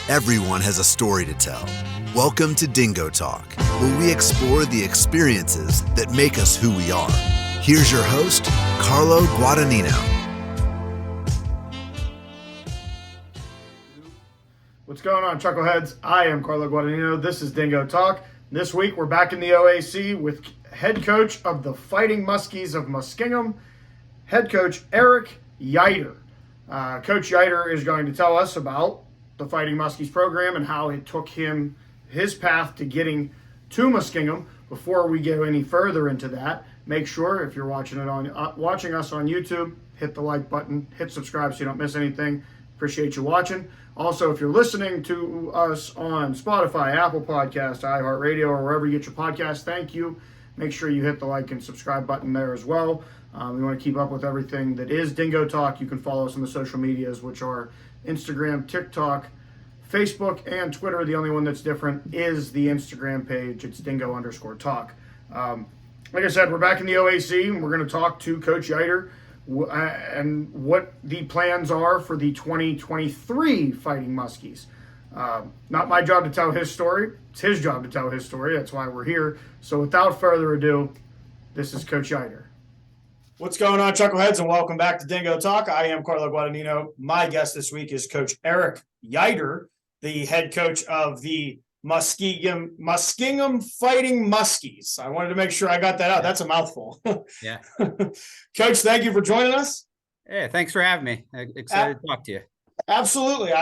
Everyone has a story to tell. Welcome to DingoTalk, where we explore the experiences that make us who we are. Here's your host, Carlo Guadagnino. What's going on, Chuckleheads? I am Carlo Guadagnino. This is DingoTalk. This week, we're back in the OAC with head coach of the Fighting Muskies of Muskingum, head coach Erik Ieuter. Coach Ieuter is going to tell us about the Fighting Muskies program and how it took him his path to getting to Muskingum. Before we go any further into that, make sure if you're watching us on YouTube, hit the like button, hit subscribe so you don't miss anything. Appreciate you watching. Also, if you're listening to us on Spotify, Apple Podcasts, iHeartRadio, or wherever you get your podcasts, thank you. Make sure you hit the like and subscribe button there as well. We want to keep up with everything that is DingoTalk. You can follow us on the social medias, which are Instagram, TikTok, Facebook, and Twitter. The only one that's different is the Instagram page. It's dingo_talk. Like I said, we're back in the OAC, and we're going to talk to Coach Ieuter and what the plans are for the 2023 Fighting Muskies. Not my job to tell his story. It's his job to tell his story. That's why we're here. So without further ado, this is Coach Ieuter. What's going on, Chuckleheads, and welcome back to DingoTalk. I am Carlo Guadagnino. My guest this week is Coach Erik Ieuter, the head coach of the Muskingum Fighting Muskies. I wanted to make sure I got that out. That's a mouthful. Yeah. Coach, thank you for joining us. Hey, thanks for having me. Excited to talk to you. Absolutely.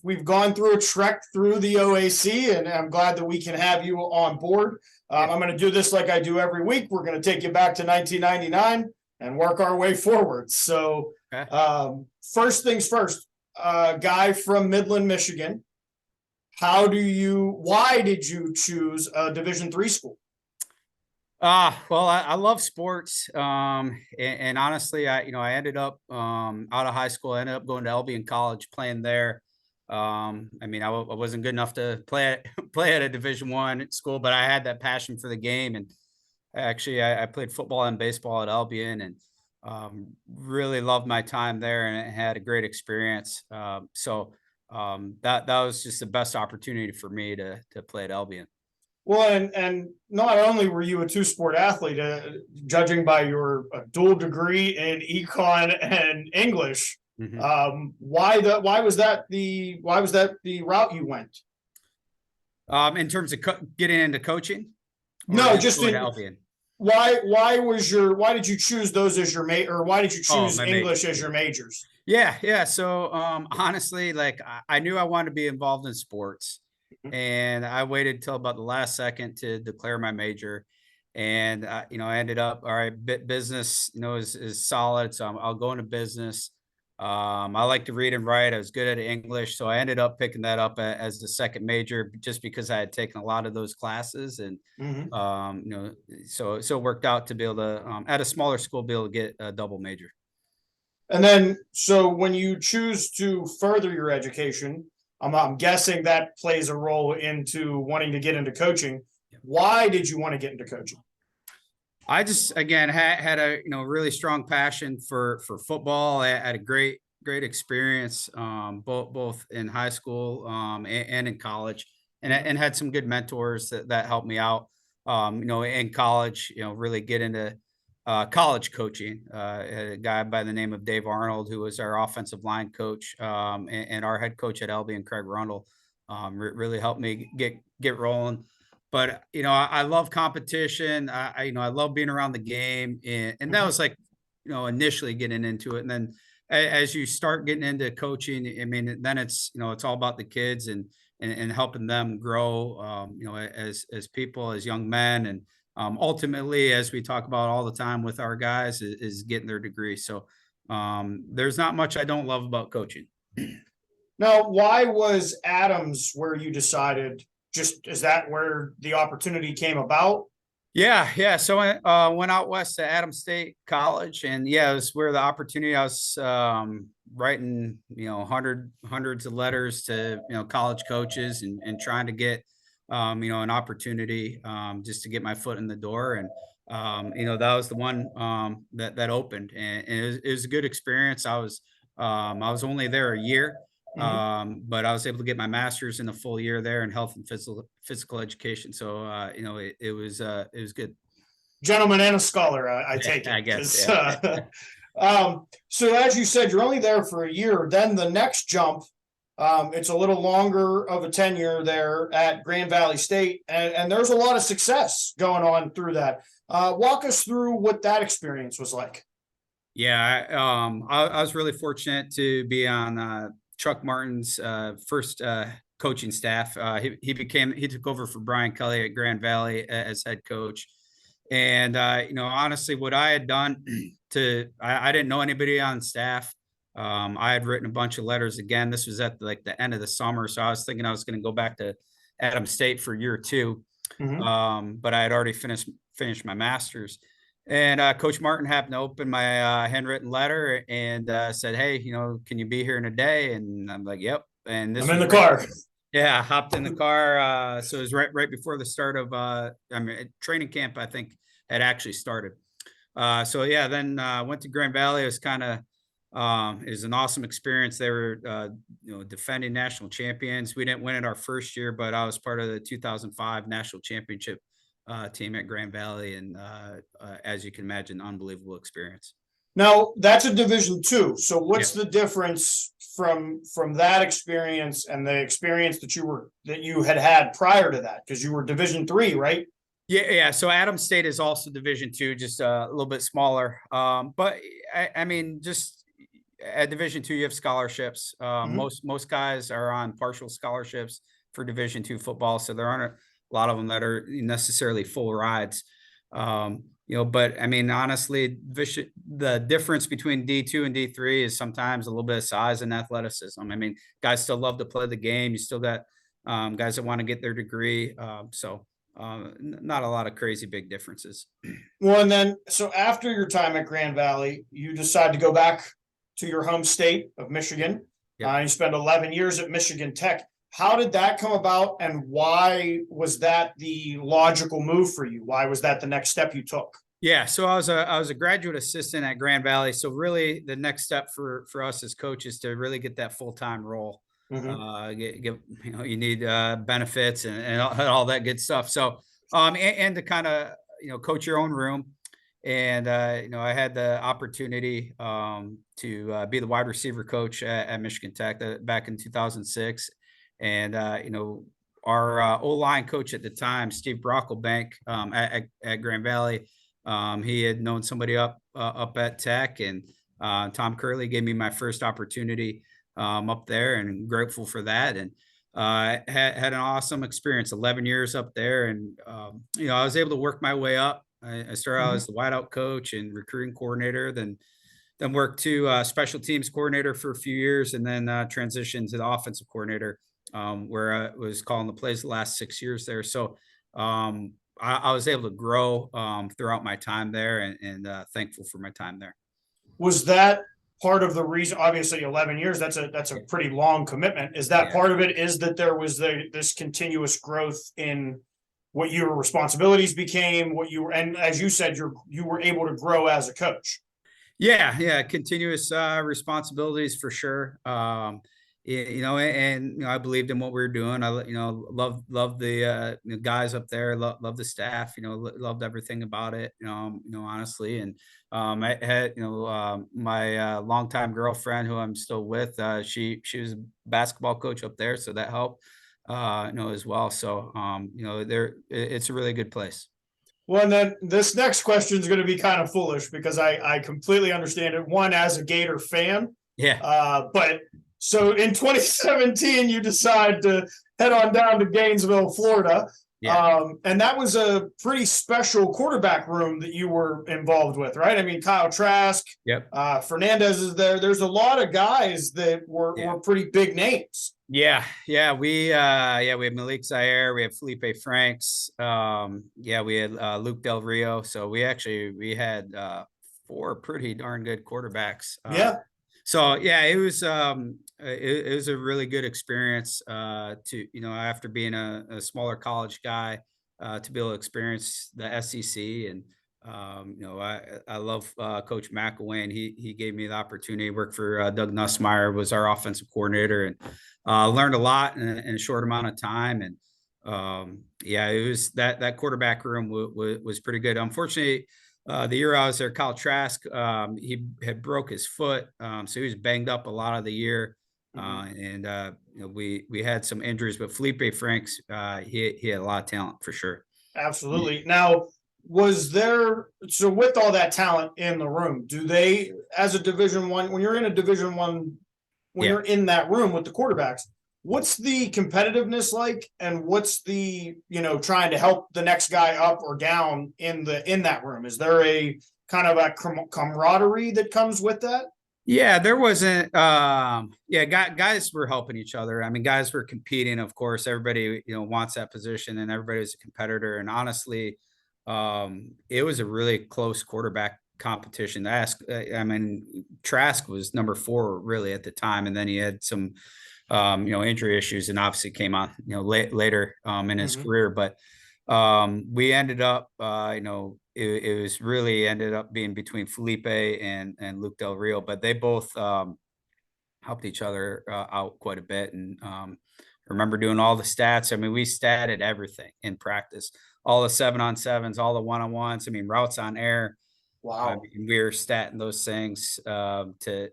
We've gone through a trek through the OAC, and I'm glad that we can have you on board. I'm going to do this like I do every week. We're going to take you back to 1999 and work our way forward. So, first things first, guy from Midland, Michigan. Why did you choose a Division III school? Well, I love sports. And honestly, I ended up out of high school. I ended up going to Albion College, playing there. I wasn't good enough to play at a Division I school, but I had that passion for the game. And actually, I played football and baseball at Albion, and really loved my time there, and had a great experience. So that was just the best opportunity for me to play at Albion. Well, and not only were you a two-sport athlete, judging by your dual degree in econ and English, why was that the route you went? In terms of getting into coaching? No, just in Albion. Why did you choose those as your or why did you choose English as your majors? Yeah. So honestly, like I knew I wanted to be involved in sports. And I waited till about the last second to declare my major. And, I ended up, all right, business, is solid. So I'll go into business. I like to read and write. I was good at English. So I ended up picking that up as the second major, just because I had taken a lot of those classes. And, so it worked out to be able to, at a smaller school, be able to get a double major. And then, so when you choose to further your education, I'm guessing that plays a role into wanting to get into coaching. Why did you want to get into coaching? I just, again, had a really strong passion for football. I had a great experience, both in high school and in college, and had some good mentors that helped me out. In college, really get into college coaching. A guy by the name of Dave Arnold, who was our offensive line coach, and our head coach at Albion, Craig Rundle, really helped me get rolling. But I love competition. I love being around the game, and that was like initially getting into it. And then as you start getting into coaching, then it's it's all about the kids and helping them grow, as people, as young men, and ultimately, as we talk about all the time with our guys, is getting their degree. So there's not much I don't love about coaching. Now, why was Adams where you decided? Is that where the opportunity came about? Yeah. So I went out west to Adams State College, and it was where the opportunity. I was writing, hundreds of letters to college coaches and trying to get an opportunity just to get my foot in the door. And that was the one that opened, and it was a good experience. I was only there a year, But I was able to get my master's in a full year there in health and physical education. So, it was good. Gentleman and a scholar, I take it. I guess. So as you said, you're only there for a year. Then the next jump, it's a little longer of a tenure there at Grand Valley State, and there's a lot of success going on through that. Walk us through what that experience was like. Yeah, I was really fortunate to be on Chuck Martin's first coaching staff. He took over for Brian Kelly at Grand Valley as head coach. And, honestly, what I had done I didn't know anybody on staff. I had written a bunch of letters again. This was at the end of the summer. So I was thinking I was going to go back to Adams State for year 2. But I had already finished my master's. And Coach Martin happened to open my handwritten letter and said, "Hey, can you be here in a day?" And I'm like, "Yep." And I'm in the car. Yeah, I hopped in the car. So it was right before the start of training camp, I think, had actually started. Then went to Grand Valley. It was it was an awesome experience. They were defending national champions. We didn't win it our first year, but I was part of the 2005 national championship team at Grand Valley, and as you can imagine, unbelievable experience. Now that's a Division II. So what's the difference from that experience and the experience that you had prior to that? Because you were Division III, right? Yeah. So Adams State is also Division II, just a little bit smaller. But I mean, just at Division II, you have scholarships. Most guys are on partial scholarships for Division II football, so there aren't a lot of them that are necessarily full rides. But I mean, honestly, the difference between D2 and D3 is sometimes a little bit of size and athleticism. I mean, guys still love to play the game. You still got guys that want to get their degree. Not a lot of crazy big differences. Well, and then, so after your time at Grand Valley, you decide to go back to your home state of Michigan. You spent 11 years at Michigan Tech. How did that come about, and why was that the logical move for you? Why was that the next step you took? Yeah, so I was a graduate assistant at Grand Valley. So really, the next step for us as coaches to really get that full-time role. You need benefits and all that good stuff. So and to kind of coach your own room. And I had the opportunity to be the wide receiver coach at Michigan Tech back in 2006. And, our O-line coach at the time, Steve Brocklebank, at Grand Valley, he had known somebody up at Tech, and Tom Curley gave me my first opportunity up there, and grateful for that. And had an awesome experience, 11 years up there. And, I was able to work my way up. I started out as the wideout coach and recruiting coordinator, then worked to special teams coordinator for a few years, and then transitioned to the offensive coordinator, where I was calling the plays the last 6 years there. So I was able to grow throughout my time there, and thankful for my time there. Was that part of the reason? Obviously 11 years, that's a pretty long commitment. Is that part of it, is that there was this continuous growth in what your responsibilities became, and as you said, you were able to grow as a coach? Yeah. Continuous responsibilities for sure. I believed in what we were doing. I loved the guys up there, loved the staff, loved everything about it, honestly. And I had, my longtime girlfriend, who I'm still with, she was a basketball coach up there, so that helped, as well. So, it's a really good place. Well, and then this next question is going to be kind of foolish, because I completely understand it. One, as a Gator fan. Yeah. But so in 2017, you decide to head on down to Gainesville, Florida. Yeah. And that was a pretty special quarterback room that you were involved with, right? I mean, Kyle Trask, Fernandez is there. There's a lot of guys that were pretty big names. Yeah. We have Malik Zaire, we have Felipe Franks. We had Luke Del Rio. So we had 4 pretty darn good quarterbacks. It was it was a really good experience to after being a smaller college guy, to be able to experience the SEC and I love Coach McElwain. He gave me the opportunity to work for Doug Nussmeier, was our offensive coordinator, and learned a lot in a short amount of time. And it was that quarterback room was pretty good. Unfortunately, the year I was there, Kyle Trask, he had broke his foot, so he was banged up a lot of the year. We had some injuries, but Felipe Franks, he had a lot of talent for sure. Absolutely. Now, was there, so with all that talent in the room, do they, as a Division One, when you're in a Division One, when you're in that room with the quarterbacks, what's the competitiveness like, and what's the, trying to help the next guy up or down in that room? Is there a kind of a camaraderie that comes with that? Yeah, there wasn't. Guys were helping each other. I mean, guys were competing. Of course, everybody wants that position, and everybody was a competitor. And honestly, it was a really close quarterback competition. Trask was number 4 really at the time, and then he had some injury issues, and obviously came on later in his career. But we ended up it was really ended up being between Felipe and Luke Del Rio, but they both helped each other out quite a bit. And remember doing all the stats. I mean, we statted everything in practice, all the 7-on-7s, all the 1-on-1s. I mean, routes on air. Wow. I mean, we were statting those things to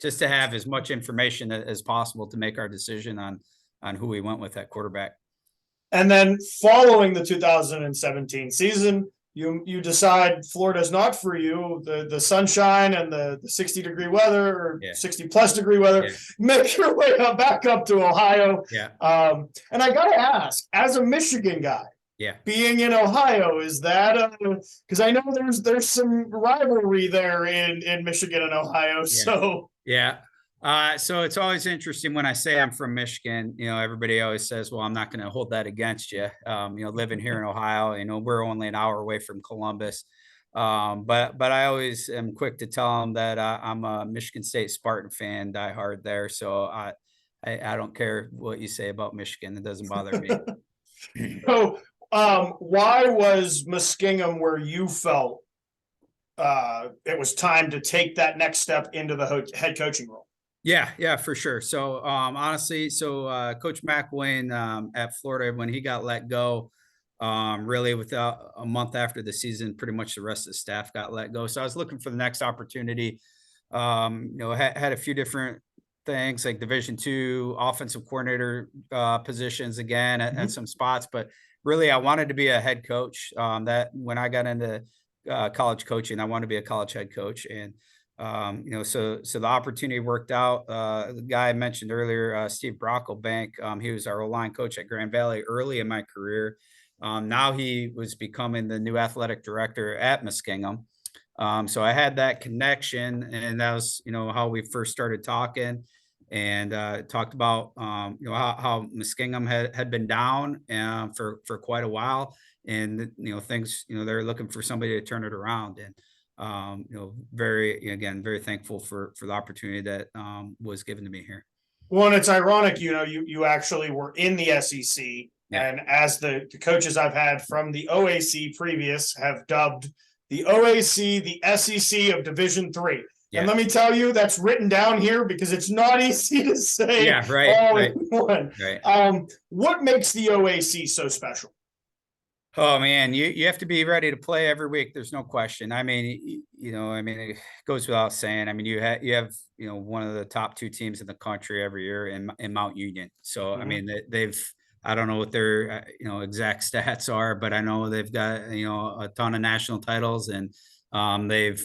just to have as much information as possible to make our decision on who we went with at quarterback. And then following the 2017 season, you decide Florida's not for you. The sunshine and the 60-degree weather, or 60+ degree weather, make your way back up to Ohio. And I gotta ask, as a Michigan guy, being in Ohio, is that because I know there's some rivalry there in Michigan and Ohio. So it's always interesting when I say I'm from Michigan. Everybody always says, well, I'm not going to hold that against you. Living here in Ohio, we're only an hour away from Columbus. But I always am quick to tell them that I'm a Michigan State Spartan fan, die hard there. So I don't care what you say about Michigan. It doesn't bother me. So why was Muskingum where you felt it was time to take that next step into the head coaching role? Yeah, for sure. So honestly, Coach McElwain at Florida, when he got let go, really without a month after the season, pretty much the rest of the staff got let go. So I was looking for the next opportunity. Had a few different things like Division II offensive coordinator positions again at some spots, but really I wanted to be a head coach. That when I got into college coaching, I wanted to be a college head coach. And so the opportunity worked out. The guy I mentioned earlier, Steve Brocklebank, he was our O-line coach at Grand Valley early in my career. Now he was becoming the new athletic director at Muskingum. So I had that connection, and that was, how we first started talking, and talked about, how Muskingum had been down for quite a while, and things, they're looking for somebody to turn it around. And very thankful for the opportunity that was given to me here. Well, and it's ironic, you actually were in the SEC, and as the coaches I've had from the OAC previous have dubbed the OAC the SEC of Division III. And let me tell you, that's written down here because it's not easy to say all in one. What makes the OAC so special? Oh man, you have to be ready to play every week. There's no question. I mean, it goes without saying. I mean, you have one of the top 2 teams in the country every year in Mount Union. So I mean, I don't know what their exact stats are, but I know they've got a ton of national titles, and they've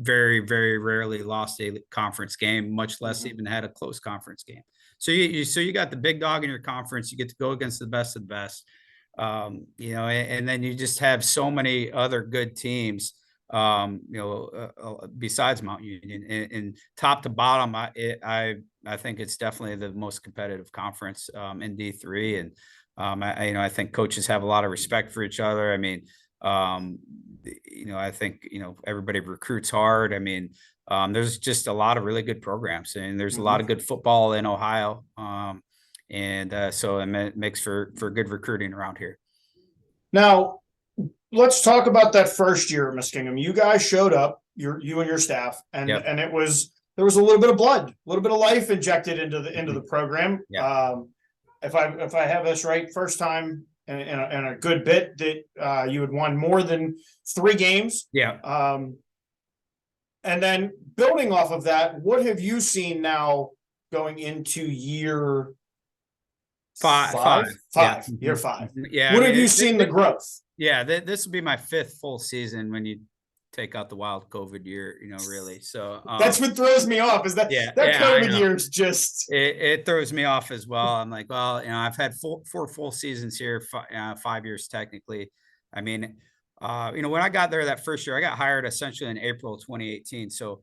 very, very rarely lost a conference game, much less even had a close conference game. So you got the big dog in your conference. You get to go against the best of the best. And then you just have so many other good teams, besides Mount Union, and top to bottom. I think it's definitely the most competitive conference in D3, and I think coaches have a lot of respect for each other. I mean, I think everybody recruits hard. I mean, there's just a lot of really good programs, and there's a lot of good football in Ohio. So it makes for good recruiting around here. Now, let's talk about that first year at Muskingum. You guys showed up, you and your staff, and Yep. and there was a little bit of blood, a little bit of life injected into the program. Yeah. If I have this right, first time in a good bit that you had won more than 3 games. Yeah. And then building off of that, what have you seen now going into year Five. Yeah. Year 5. Yeah. What have you seen the growth? Yeah. This will be my 5th full season when you take out the wild COVID year, really. So that's what throws me off is that COVID year is just it throws me off as well. I'm like, well, I've had 4 full seasons here, 5 years technically. I mean, when I got there that first year, I got hired essentially in April 2018. So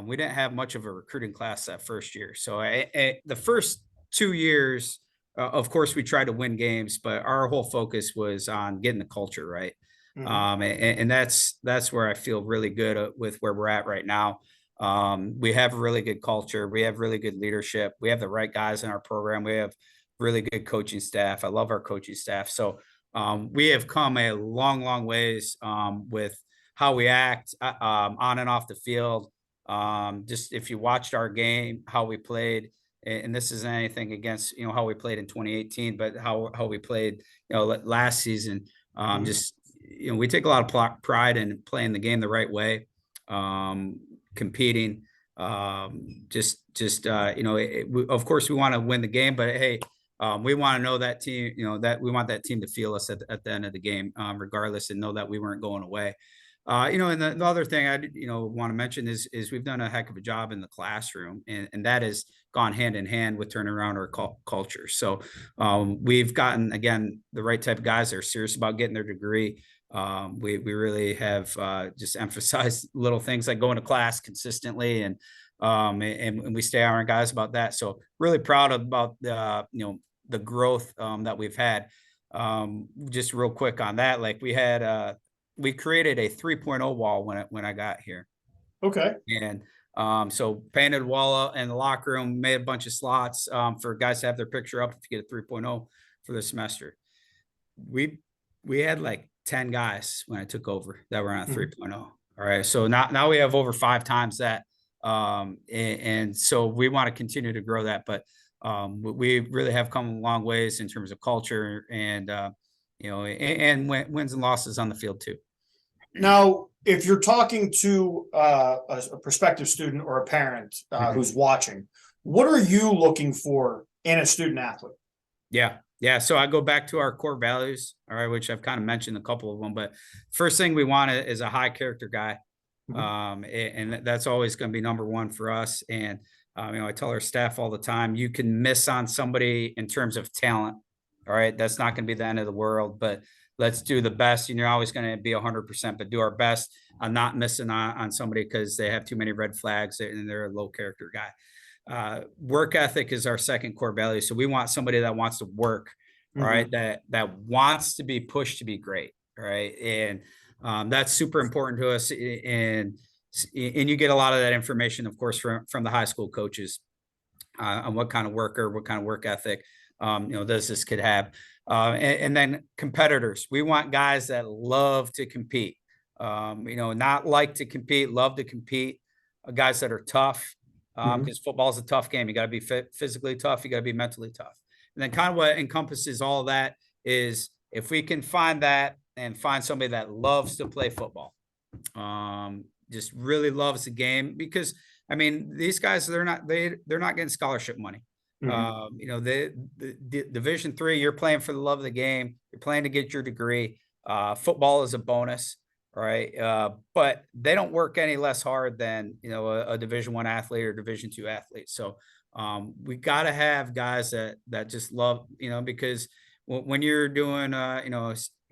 we didn't have much of a recruiting class that first year. So the first 2 years, of course, we tried to win games, but our whole focus was on getting the culture right. Mm-hmm. And that's where I feel really good with where we're at right now. We have a really good culture. We have really good leadership. We have the right guys in our program. We have really good coaching staff. I love our coaching staff. So we have come a long, long ways with how we act on and off the field. Just if you watched our game, how we played, and this isn't anything against, how we played in 2018, but how we played, last season. Just, we take a lot of pride in playing the game the right way, competing. Of course, we want to win the game, but hey, we want to know that team, that we want that team to feel us at the end of the game, regardless, and know that we weren't going away. And the other thing I want to mention is we've done a heck of a job in the classroom, and that has gone hand in hand with turning around our culture. So we've gotten, again, the right type of guys that are serious about getting their degree. We really have just emphasized little things like going to class consistently, and we stay on our guys about that. So really proud about the growth that we've had. Just real quick on that, like we created a 3.0 wall when I got here. Okay. And so painted wall in the locker room, made a bunch of slots for guys to have their picture up if you get a 3.0 for the semester. We had like 10 guys when I took over that were on a 3.0. All right. So now we have over 5 times that. And so we want to continue to grow that, but we really have come a long ways in terms of culture and wins and losses on the field too. Now, if you're talking to a prospective student or a parent who's watching, what are you looking for in a student athlete? Yeah. So I go back to our core values, all right, which I've kind of mentioned a couple of them, but first thing we want is a high character guy. And that's always going to be number one for us. And, I tell our staff all the time, you can miss on somebody in terms of talent. All right. That's not going to be the end of the world, but let's do the best. And you're always going to be 100%, but do our best on not missing on somebody because they have too many red flags and they're a low character guy. Work ethic is our second core value. So we want somebody that wants to work, all right, that wants to be pushed to be great. All right. And that's super important to us. And you get a lot of that information, of course, from the high school coaches on what kind of worker, what kind of work ethic, does this kid have. And then competitors. We want guys that love to compete, not like to compete, love to compete, guys that are tough, because football is a tough game. You got to be physically tough. You got to be mentally tough. And then kind of what encompasses all of that is if we can find that and find somebody that loves to play football, just really loves the game, because these guys, they're not getting scholarship money. The Division III, you're playing for the love of the game. You're playing to get your degree. Football is a bonus, right? But they don't work any less hard than, a Division I athlete or Division II athlete. So we got to have guys that just love, because when you're doing,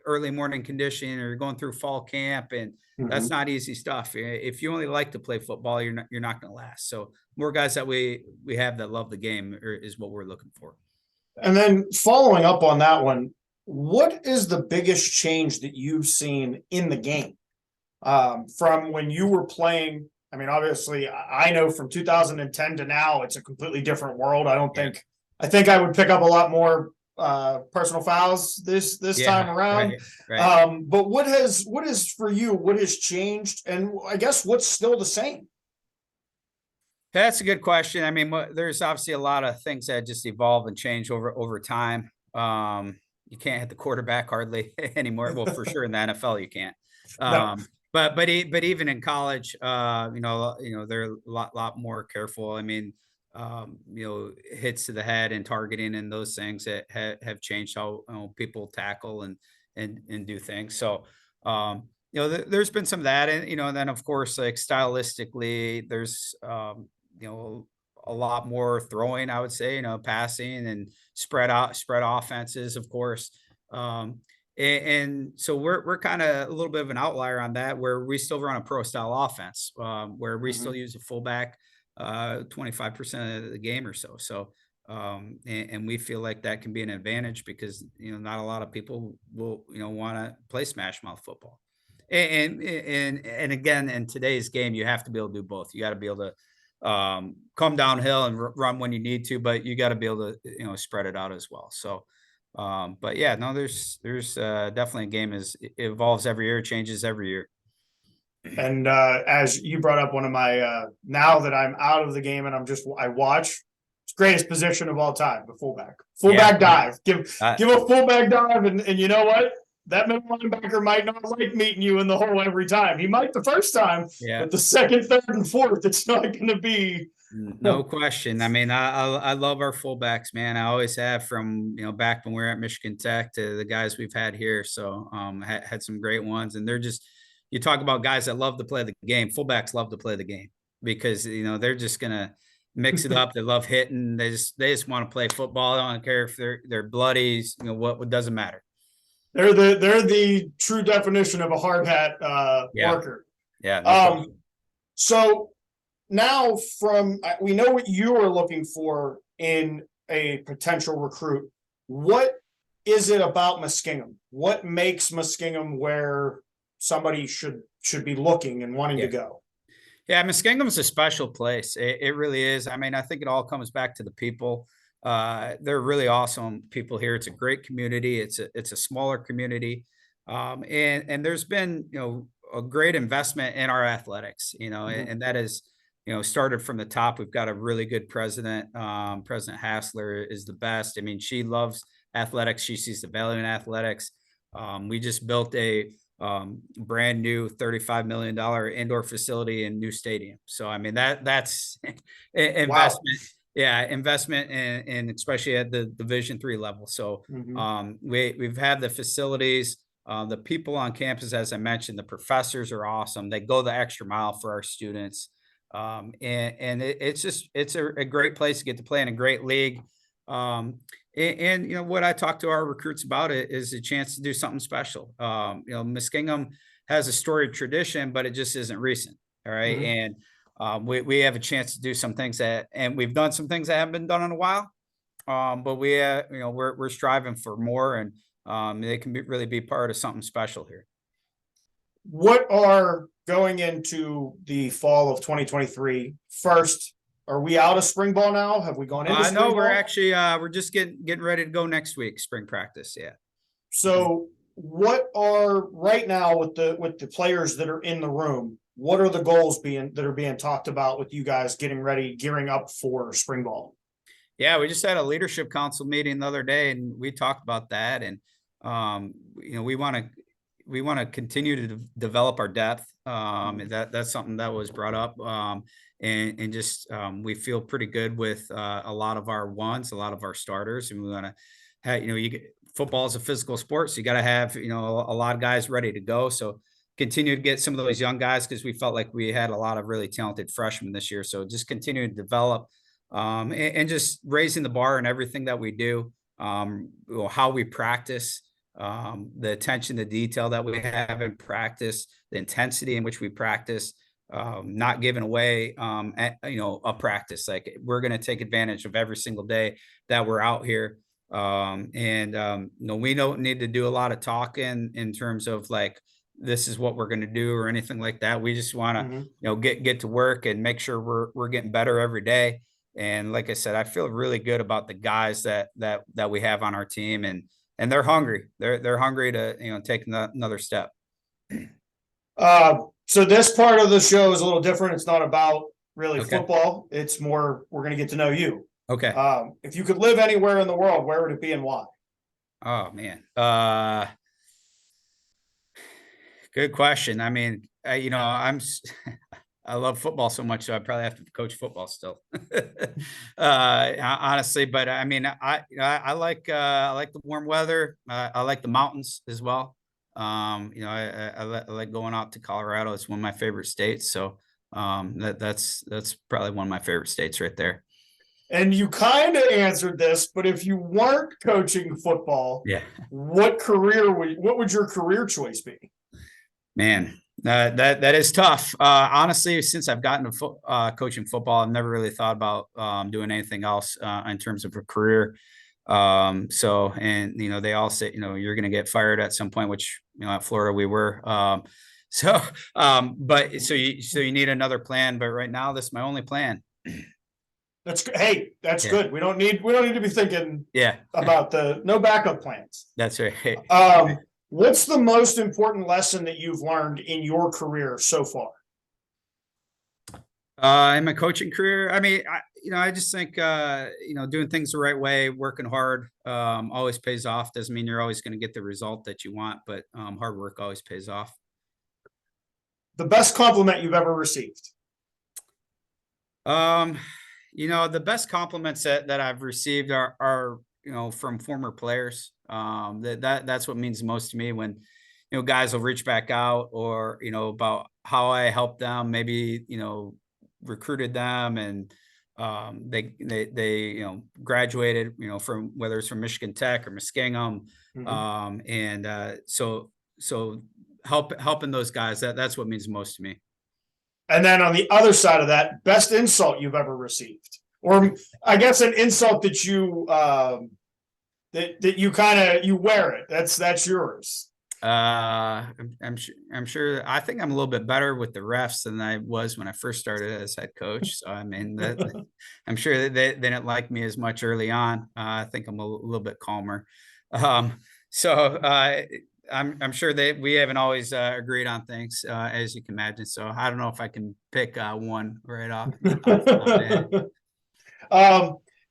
early morning conditioning or you're going through fall camp, and that's not easy stuff. If you only like to play football, you're not going to last. So more guys that we have that love the game is what we're looking for. And then following up on that one, what is the biggest change that you've seen in the game from when you were playing? Obviously I know from 2010 to now, it's a completely different world. I think I would pick up a lot more personal fouls this time around. Right. But what is for you? What has changed, and I guess what's still the same? That's a good question. I mean, there's obviously a lot of things that just evolve and change over time. You can't hit the quarterback hardly anymore. Well, for sure in the NFL you can't. No. But even in college, they're a lot more careful. I mean, hits to the head and targeting and those things that have changed how people tackle and do things. So, there's been some of that, and and then of course, like stylistically, there's a lot more throwing, I would say, passing and spread offenses, of course. And so we're kind of a little bit of an outlier on that, where we still run a pro style offense, where we still use a fullback 25% of the game or so. So, and we feel like that can be an advantage because, not a lot of people will, want to play smash mouth football. And again, in today's game, you have to be able to do both. You got to be able to come downhill and run when you need to, but you got to be able to, spread it out as well. So, but yeah, no, there's definitely a game it evolves every year, changes every year. And as you brought up, one of my now that I'm out of the game and I watch, it's greatest position of all time, the fullback dive. Give a fullback dive, and you know what? That middle linebacker might not like meeting you in the hole every time. He might the first time, but the second, third, and fourth, it's not going to be. No question. I mean, I love our fullbacks, man. I always have, from back when we were at Michigan Tech to the guys we've had here. So had some great ones, and they're just, you talk about guys that love to play the game. Fullbacks love to play the game because they're just gonna mix it up. They love hitting. They just want to play football. I don't care if they're bloody. What doesn't matter. They're the true definition of a hard hat worker. Yeah. No so now, we know what you are looking for in a potential recruit. What is it about Muskingum? What makes Muskingum where somebody should be looking and wanting to go? Yeah, Muskingum's a special place. It really is. I mean, I think it all comes back to the people. They're really awesome people here. It's a great community. It's a smaller community. And there's been, a great investment in our athletics, and that is, started from the top. We've got a really good president. President Hassler is the best. I mean, she loves athletics. She sees the value in athletics. We just built a brand new $35 million indoor facility and new stadium. So, I mean, that's investment. Wow. Yeah, investment and especially at the Division III level. So we've had the facilities, the people on campus, as I mentioned, the professors are awesome. They go the extra mile for our students. And it's a great place to get to play in a great league. And what I talk to our recruits about it is a chance to do something special. Muskingum has a storied tradition, but it just isn't recent. All right. And we have a chance to do some things and we've done some things that haven't been done in a while. But we're striving for more, and they can really be part of something special here. What are going into the fall of 2023? First, are we out of spring ball now? Have we gone into spring ball? No, we're actually we're just getting ready to go next week, spring practice. Yeah. So what are right now with the players that are in the room? What are the goals that are being talked about with you guys getting ready, gearing up for spring ball? Yeah, we just had a leadership council meeting the other day, and we talked about that. And we want to continue to develop our depth. That's something that was brought up. And just we feel pretty good with a lot of our ones, a lot of our starters, and we want to have, football is a physical sport, so you got to have a lot of guys ready to go. So continue to get some of those young guys, because we felt like we had a lot of really talented freshmen this year. So just continue to develop and just raising the bar in everything that we do, how we practice, the attention to detail that we have in practice, the intensity in which we practice, not giving away, a practice. Like, we're going to take advantage of every single day that we're out here. We don't need to do a lot of talking in terms of like, this is what we're going to do or anything like that. We just want to, get to work and make sure we're getting better every day. And like I said, I feel really good about the guys that we have on our team, and they're hungry. They're hungry to take another step. So this part of the show is a little different. It's not about really Okay. football. It's more, we're going to get to know you. Okay. If you could live anywhere in the world, where would it be and why? Oh man. Good question. I mean, I love football so much, so I probably have to coach football still. Honestly, but I mean, I like the warm weather. I like the mountains as well. I like going out to Colorado. It's one of my favorite states. So that's probably one of my favorite states right there. And you kind of answered this, but if you weren't coaching football, yeah, what would your career choice be? Man, that is tough. Honestly, since I've gotten to coaching football, I've never really thought about doing anything else in terms of a career. So they all say, you're going to get fired at some point, which, at Florida we were. But you need another plan. But right now, this is my only plan. That's good. Hey, that's good. We don't need to be thinking about no backup plans. That's right. What's the most important lesson that you've learned in your career so far? In my coaching career, I mean, I just think, doing things the right way, working hard, always pays off. Doesn't mean you're always going to get the result that you want, but hard work always pays off. The best compliment you've ever received? The best compliments that I've received are from former players. That's what means most to me when, guys will reach back out or, about how I helped them, maybe, recruited them and they graduated, from whether it's from Michigan Tech or Muskingum. Mm-hmm. So helping those guys, that's what means most to me. And then on the other side of that, best insult you've ever received, or I guess an insult that you that you wear it. That's yours. I'm sure. I think I'm a little bit better with the refs than I was when I first started as head coach. So I mean, I'm sure that they didn't like me as much early on. I think I'm a little bit calmer. I'm sure that we haven't always agreed on things, as you can imagine. So I don't know if I can pick one right off.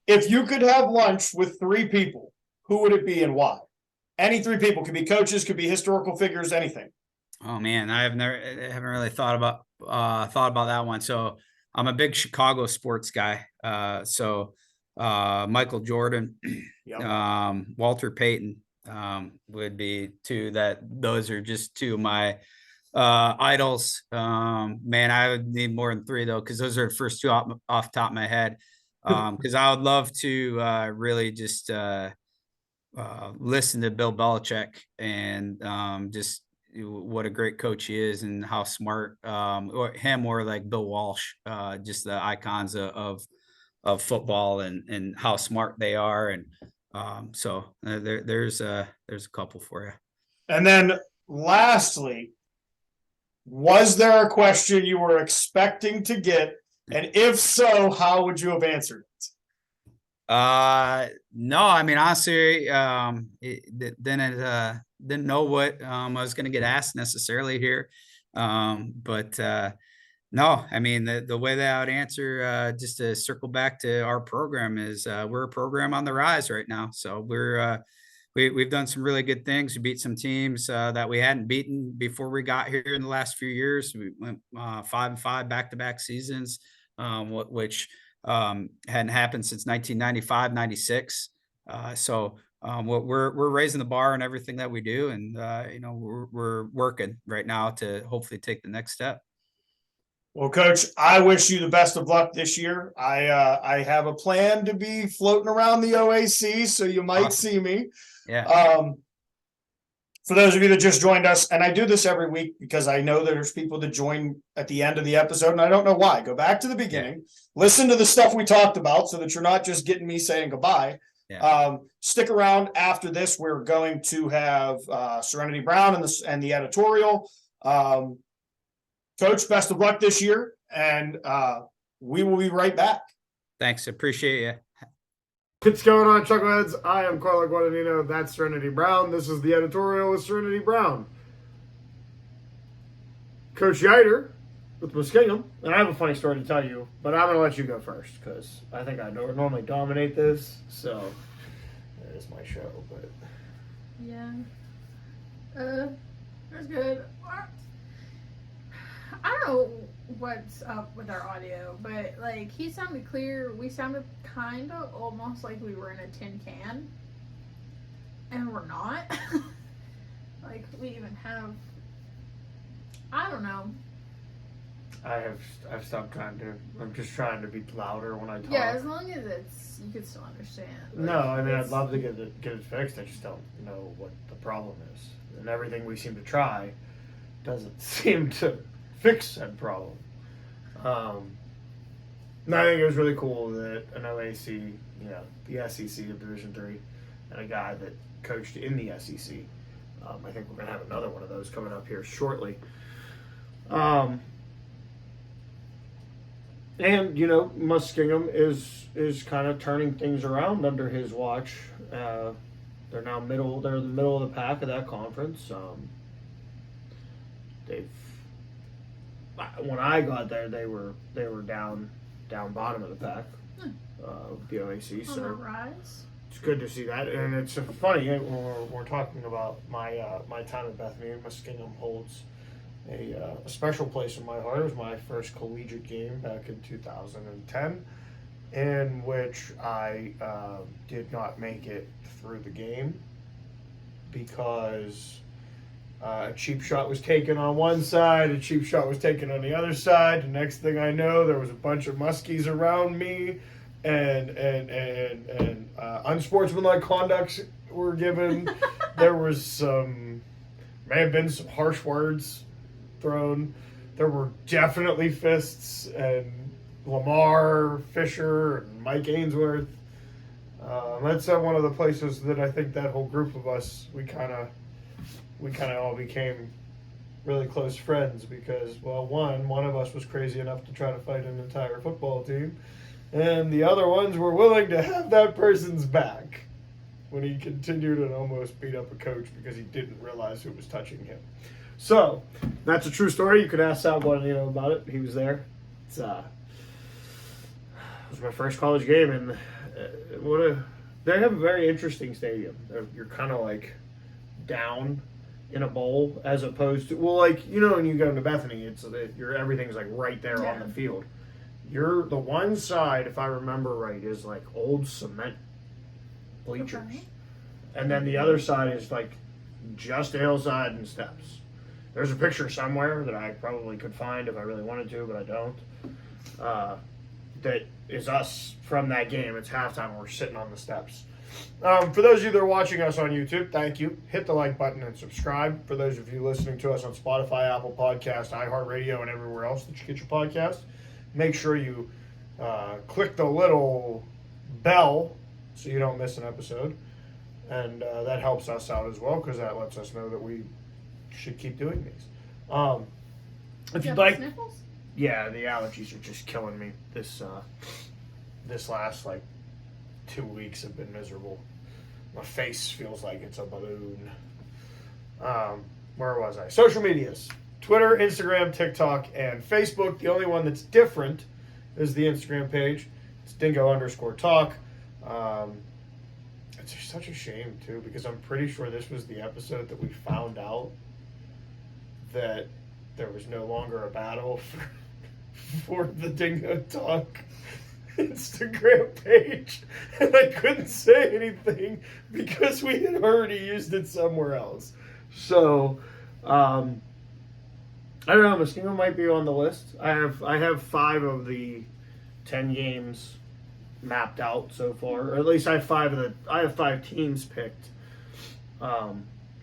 If you could have lunch with 3 people, who would it be and why? Any 3 people. Could be coaches, could be historical figures, anything. Oh man, I haven't really thought about that one. So I'm a big Chicago sports guy. Michael Jordan, yep. Walter Payton. Would be 2 those are just 2 of my idols. Man, I would need more than 3 though, because those are the first 2 off the top of my head. Because I would love to really just listen to Bill Belichick and just what a great coach he is and how smart or like Bill Walsh, just the icons of football and how smart they are. And there's a couple for you. And then lastly, was there a question you were expecting to get? And if so, how would you have answered it? No, I mean, honestly, didn't know what I was going to get asked necessarily here. No, I mean, the way that I would answer, just to circle back to our program, is we're a program on the rise right now. So we've done some really good things. We beat some teams that we hadn't beaten before we got here in the last few years. We went 5-5 back-to-back seasons, which hadn't happened since 1995, 96. We're raising the bar in everything that we do. And, we're working right now to hopefully take the next step. Well, Coach, I wish you the best of luck this year. I have a plan to be floating around the OAC, so you might see me. Yeah. For those of you that just joined us, and I do this every week because I know there's people that join at the end of the episode, and I don't know why. Go back to the beginning, listen to the stuff we talked about so that you're not just getting me saying goodbye. Yeah. Stick around after this. We're going to have Serenity Brown and the editorial. Coach, best of luck this year, and we will be right back. Thanks. Appreciate you. What's going on, Chuckleheads? I am Carlo Guadagnino. That's Serenity Brown. This is the editorial with Serenity Brown. Coach Ieuter with Muskingum, and I have a funny story to tell you, but I'm going to let you go first because I think I normally dominate this, so it is my show. But yeah, it was good. I don't know what's up with our audio, but like he sounded clear. We sounded kind of almost like we were in a tin can, and we're not. Like we even have, I don't know. I've stopped trying to. I'm just trying to be louder when I talk. Yeah, as long as you can still understand. No, I mean I'd love to get it fixed. I just don't know what the problem is, and everything we seem to try doesn't seem to fix said problem. And I think it was really cool that an OAC, the SEC of Division III, and a guy that coached in the SEC. I think we're going to have another one of those coming up here shortly. And Muskingum is kind of turning things around under his watch. They're now they're in the middle of the pack of that conference. When I got there, they were down bottom of the pack, the OAC. So rise. It's good to see that, and it's funny when we're talking about my time at Bethany. Muskingum holds a special place in my heart. It was my first collegiate game back in 2010, in which I did not make it through the game because a cheap shot was taken on one side, a cheap shot was taken on the other side. The next thing I know, there was a bunch of Muskies around me, and unsportsmanlike conducts were given. There was may have been some harsh words thrown. There were definitely fists, and Lamar Fisher and Mike Ainsworth. That's one of the places that I think that whole group of us, we kind of all became really close friends because, well, one of us was crazy enough to try to fight an entire football team, and the other ones were willing to have that person's back when he continued and almost beat up a coach because he didn't realize who was touching him. So, that's a true story. You could ask Sal Guadagnino about it. He was there. It was my first college game, and they have a very interesting stadium. You're kind of like down in a bowl as opposed to, when you go into Bethany, everything's like right there on the field. You're the one side, if I remember right, is like old cement bleachers. Okay. And then the other side is like just a hillside and steps. There's a picture somewhere that I probably could find if I really wanted to, but I don't. That is us from that game. It's halftime and we're sitting on the steps. For those of you that are watching us on YouTube, thank you. Hit the like button and subscribe. For those of you listening to us on Spotify, Apple Podcasts, iHeartRadio, and everywhere else that you get your podcast, make sure you click the little bell so you don't miss an episode. And that helps us out as well because that lets us know that we should keep doing these. If you'd like, sniffles? Yeah, the allergies are just killing me. This last 2 weeks have been miserable. My face feels like it's a balloon. Where was I? Social medias. Twitter, Instagram, TikTok, and Facebook. The only one that's different is the Instagram page. It's dingo_talk. It's such a shame, too, because I'm pretty sure this was the episode that we found out that there was no longer a battle for the DingoTalk Instagram page, and I couldn't say anything because we had already used it somewhere else. So, I don't know. Muskingum might be on the list. I have 5 of the 10 games mapped out so far, or at least I have 5 teams picked.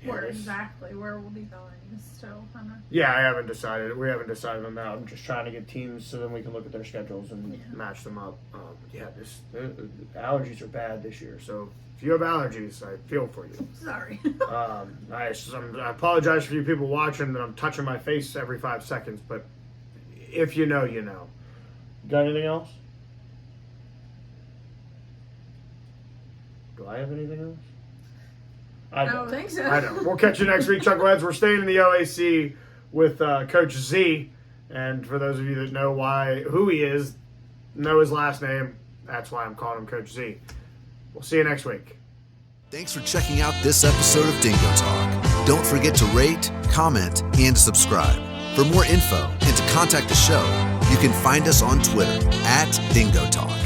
Where exactly? Where we'll be going is still kind of... Yeah, I haven't decided. We haven't decided on that. I'm just trying to get teams so then we can look at their schedules and match them up. The allergies are bad this year. So if you have allergies, I feel for you. Sorry. I apologize for you people watching that I'm touching my face every 5 seconds, but if you know, you know. Got anything else? I have anything else? I don't think so. I know. We'll catch you next week, Chuckleheads. We're staying in the OAC with Coach Z. And for those of you that know who he is, know his last name, that's why I'm calling him Coach Z. We'll see you next week. Thanks for checking out this episode of Dingo Talk. Don't forget to rate, comment, and subscribe. For more info and to contact the show, you can find us on Twitter @DingoTalk.